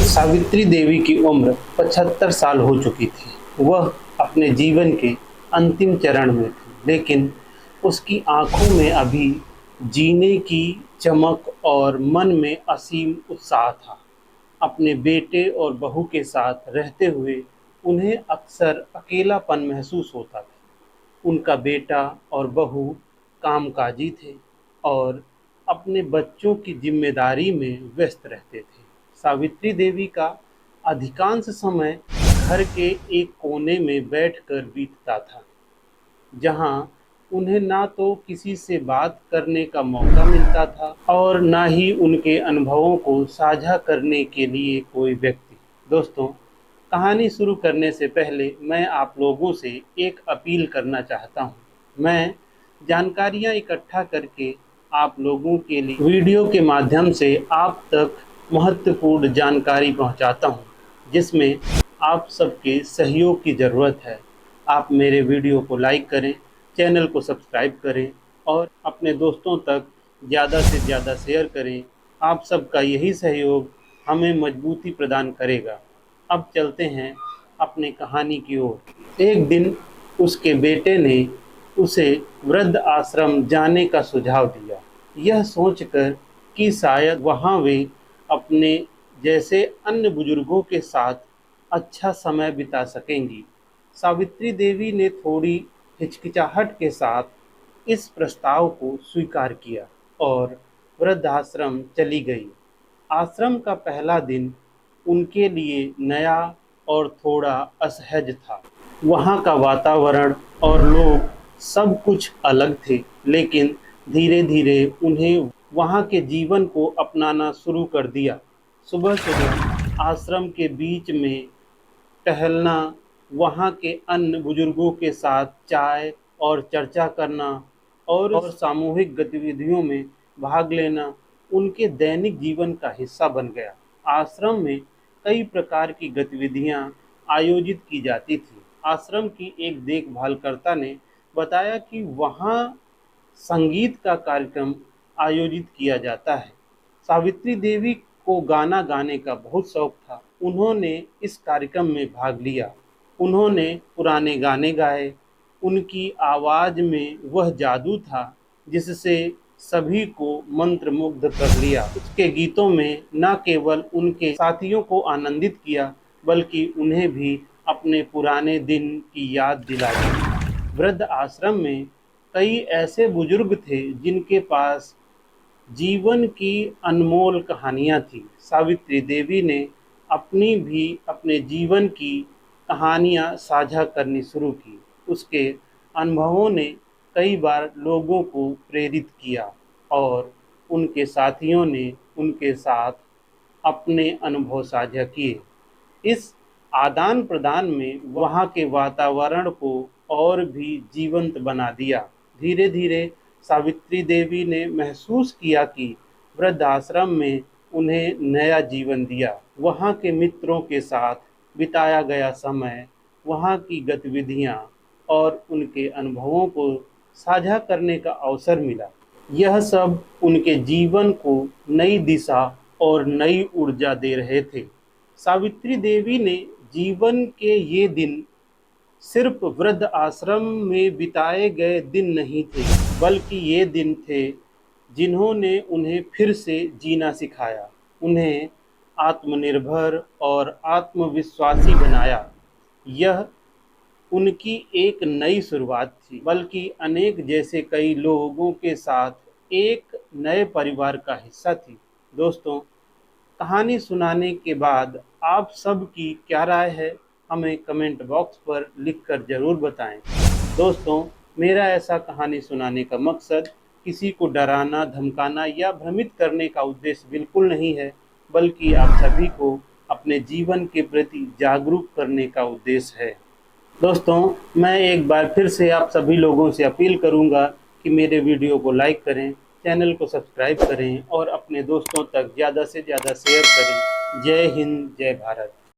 सावित्री देवी की उम्र 75 साल हो चुकी थी। वह अपने जीवन के अंतिम चरण में थी, लेकिन उसकी आंखों में अभी जीने की चमक और मन में असीम उत्साह था। अपने बेटे और बहू के साथ रहते हुए उन्हें अक्सर अकेलापन महसूस होता था। उनका बेटा और बहू कामकाजी थे और अपने बच्चों की जिम्मेदारी में व्यस्त रहते थे। सावित्री देवी का अधिकांश समय घर के एक कोने में बैठकर बीतता था, जहां उन्हें ना तो किसी से बात करने का मौका मिलता था और ना ही उनके अनुभवों को साझा करने के लिए कोई व्यक्ति। दोस्तों, कहानी शुरू करने से पहले मैं आप लोगों से एक अपील करना चाहता हूँ। मैं जानकारियाँ इकट्ठा करके आप लोगों के लिए वीडियो के माध्यम से आप तक महत्वपूर्ण जानकारी पहुँचाता हूँ, जिसमें आप सबके सहयोग की ज़रूरत है। आप मेरे वीडियो को लाइक करें, चैनल को सब्सक्राइब करें और अपने दोस्तों तक ज़्यादा से ज़्यादा शेयर करें। आप सबका यही सहयोग हमें मजबूती प्रदान करेगा। अब चलते हैं अपने कहानी की ओर। एक दिन उसके बेटे ने उसे वृद्ध आश्रम जाने का सुझाव दिया, यह सोचकर कि शायद वहाँ वे अपने जैसे अन्य बुजुर्गों के साथ अच्छा समय बिता सकेंगी। सावित्री देवी ने थोड़ी हिचकिचाहट के साथ इस प्रस्ताव को स्वीकार किया और वृद्धाश्रम चली गई। आश्रम का पहला दिन उनके लिए नया और थोड़ा असहज था। वहाँ का वातावरण और लोग सब कुछ अलग थे, लेकिन धीरे धीरे उन्हें वहाँ के जीवन को अपनाना शुरू कर दिया। सुबह सुबह आश्रम के बीच में टहलना, वहाँ के अन्य बुजुर्गों के साथ चाय और चर्चा करना और सामूहिक गतिविधियों में भाग लेना उनके दैनिक जीवन का हिस्सा बन गया। आश्रम में कई प्रकार की गतिविधियाँ आयोजित की जाती थी। आश्रम की एक देखभालकर्ता ने बताया कि वहाँ संगीत का कार्यक्रम आयोजित किया जाता है। सावित्री देवी को गाना गाने का बहुत शौक था। उन्होंने इस कार्यक्रम में भाग लिया। उन्होंने पुराने गाने गाए। उनकी आवाज़ में वह जादू था जिससे सभी को मंत्रमुग्ध कर लिया। उसके गीतों में न केवल उनके साथियों को आनंदित किया, बल्कि उन्हें भी अपने पुराने दिन की याद दिला दी। वृद्ध आश्रम में कई ऐसे बुजुर्ग थे जिनके पास जीवन की अनमोल कहानियाँ थीं। सावित्री देवी ने अपनी भी अपने जीवन की कहानियाँ साझा करनी शुरू की। उसके अनुभवों ने कई बार लोगों को प्रेरित किया और उनके साथियों ने उनके साथ अपने अनुभव साझा किए। इस आदान प्रदान में वहाँ के वातावरण को और भी जीवंत बना दिया। धीरे धीरे सावित्री देवी ने महसूस किया कि वृद्धाश्रम में उन्हें नया जीवन दिया। वहाँ के मित्रों के साथ बिताया गया समय, वहाँ की गतिविधियाँ और उनके अनुभवों को साझा करने का अवसर मिला। यह सब उनके जीवन को नई दिशा और नई ऊर्जा दे रहे थे। सावित्री देवी ने जीवन के ये दिन सिर्फ वृद्ध आश्रम में बिताए गए दिन नहीं थे, बल्कि ये दिन थे जिन्होंने उन्हें फिर से जीना सिखाया, उन्हें आत्मनिर्भर और आत्मविश्वासी बनाया। यह उनकी एक नई शुरुआत थी, बल्कि अनेक जैसे कई लोगों के साथ एक नए परिवार का हिस्सा थी। दोस्तों, कहानी सुनाने के बाद आप सब की क्या राय है, हमें कमेंट बॉक्स पर लिखकर ज़रूर बताएं। दोस्तों, मेरा ऐसा कहानी सुनाने का मकसद किसी को डराना, धमकाना या भ्रमित करने का उद्देश्य बिल्कुल नहीं है, बल्कि आप सभी को अपने जीवन के प्रति जागरूक करने का उद्देश्य है। दोस्तों, मैं एक बार फिर से आप सभी लोगों से अपील करूंगा कि मेरे वीडियो को लाइक करें, चैनल को सब्सक्राइब करें और अपने दोस्तों तक ज़्यादा से ज़्यादा शेयर करें। जय हिंद, जय भारत।